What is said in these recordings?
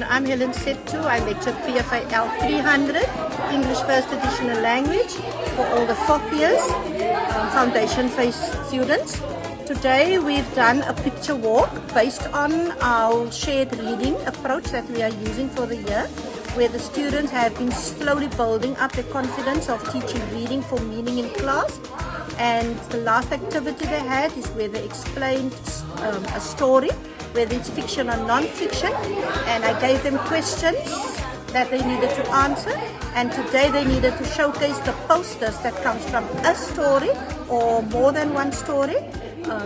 afternoon. I'm Helen Septoo. I lecture PFAL 300, English First Additional Language, for all the fourth years, foundation phase students. Today we've done a picture walk based on our shared reading approach that we are using for the year, where the students have been slowly building up their confidence of teaching reading for meaning in class. And the last activity they had is where they explained a story, whether it's fiction or non-fiction, and I gave them questions that they needed to answer, and today they needed to showcase the posters that comes from a story or more than one story,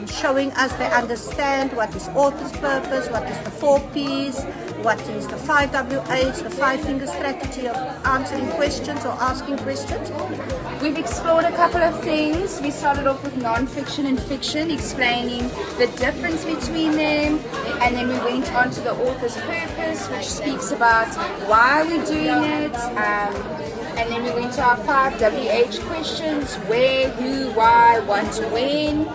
showing us they understand what is author's purpose, what is the 4 Ps, what is the 5 WH, the 5-finger strategy of answering questions or asking questions. We've explored a couple of things. We started off with non-fiction and fiction, explaining the difference between them, and then we went on to the author's purpose, which speaks about why we're doing it, and then we went to our 5 WH questions: where, who, why, what, when.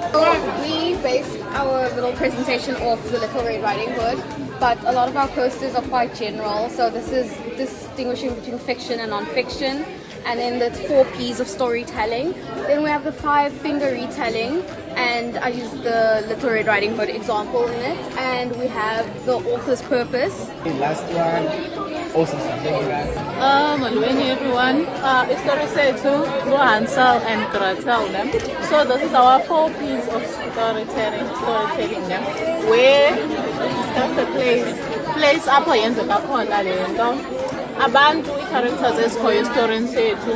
We based our little presentation off the Little Red Riding Hood, but a lot of our posters are quite general, so this is distinguishing between fiction and non-fiction. And then the 4 Ps of storytelling. Then we have the 5-finger retelling, and I used the Little Red Riding Hood example in it. And we have the author's purpose. The last one, also something like Molweni everyone. Story Sethu, Hansel and Gretel. So this is our 4 Ps of storytelling. Where discuss the place apho yenzeka khona le nto. Abantu i-characters ezikhoyo esitorini sethu.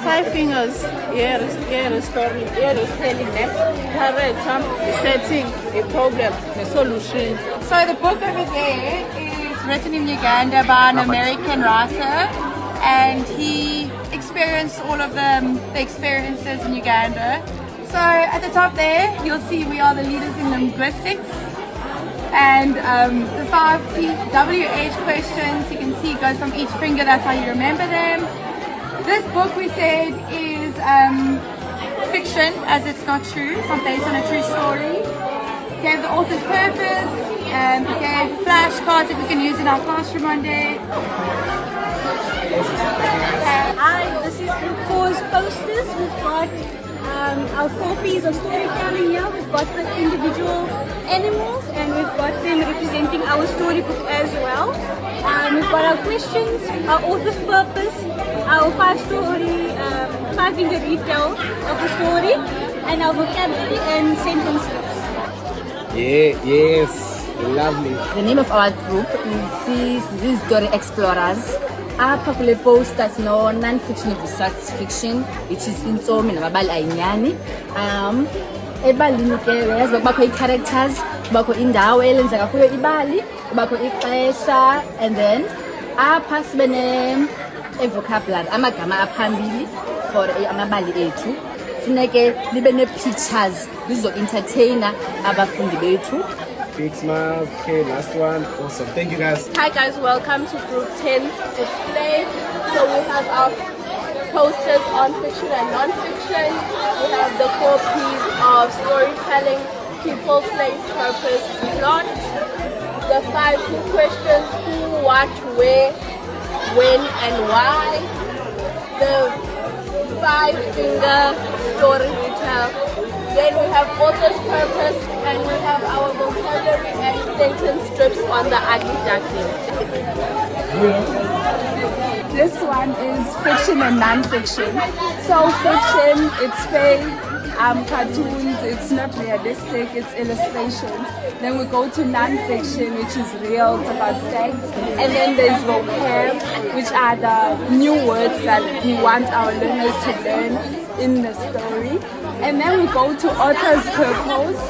5 fingers, here is story, here is telling them. Character, the setting, a problem, the solution. So the book over there is written in Uganda by an American writer, and he experienced all of the experiences in Uganda. So at the top there, you'll see we are the leaders in linguistics. And the 5 WH questions, you can see, goes from each finger. That's how you remember them. This book, we said, is fiction, as it's not true. It's not based on a true story. We gave the author's purpose, and we gave flashcards that we can use in our classroom one day. Hi, this is Group 4's posters. We've got our 4 Ps of storytelling here. We've got the individual animals, and we've got them representing our storybook as well. We've got our questions, our author's purpose, our 5-finger retell of the story, and our vocabulary and sentence slips. yes, lovely. The name of our group is these Story Explorers. Our popular posters no non-fiction versus fiction, which is insomi namabali ayinyani. Ebalini ke yazi bakho i-characters, bakho indawo elenzeka kuyo ibali, bakho ixesha, and then apha sibene vocabulary, amagama aphambili for amabali ethu. Funeke libe ne-pictures lizo-entertainer abafundi bethu. Big smile. Okay, last one. Awesome. Thank you guys. Hi guys, welcome to Group 10's display. So we have our posters on fiction and non-fiction. We have the 4 Ps of storytelling: people, place, purpose, plot. The 5 key questions: who, what, where, when, and why. The 5-finger story retell. Then we have author's purpose, and we have our vocabulary and sentence strips on the ugly duckling. This one is fiction and non-fiction. So fiction, it's fake, cartoons, it's not realistic, it's illustrations. Then we go to non-fiction, which is real, it's about facts. And then there's vocab, which are the new words that we want our learners to learn in the story. And then we go to author's purpose,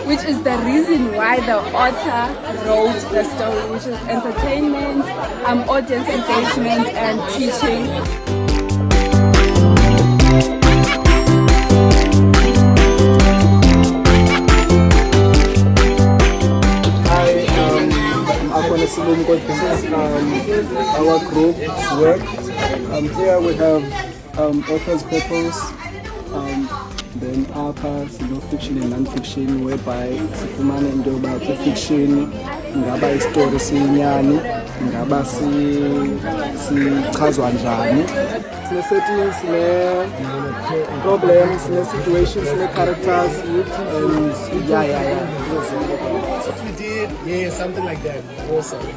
which is the reason why the author wrote the story, which is entertainment, audience engagement, and teaching. This is our group work. Here we have author's purpose, Then upper, fiction and non-fiction, whereby sifumana into yoba kwi-fiction ingaba isitori siyinyani, ingaba sichazwa njani. Sine-settings, sine-problems, sine-situations, sine-characters, and yeah. We did, something like that. Awesome.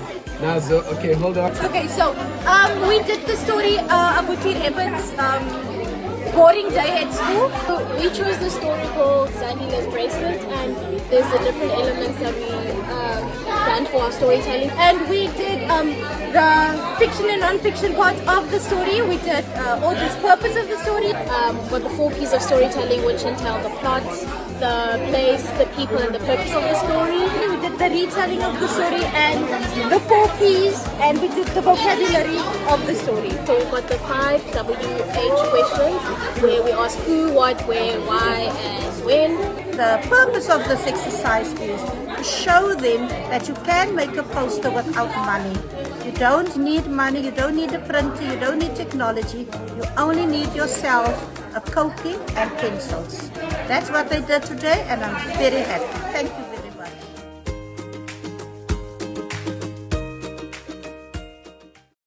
Now, okay, hold on. Okay, so we did the story Abuti Evan's boring day at school. So we chose the story called Zandila's Bracelet, and there's the different elements that we planned for our storytelling. And we did the fiction and non-fiction part of the story. We did author's purpose of the story. Got the 4 P's of storytelling, which entail the plot, the place, the people, and the purpose of the story. We did the retelling of the story and the 4 P's, and we did the vocabulary of the story. So we've got the 5 WH questions, where we ask who, what, where, why, and when. The purpose of this exercise is to show them that you can make a poster without money. You don't need money, you don't need a printer, you don't need technology. You only need yourself, a Koki and pencils. That's what they did today, and I'm very happy. Thank you.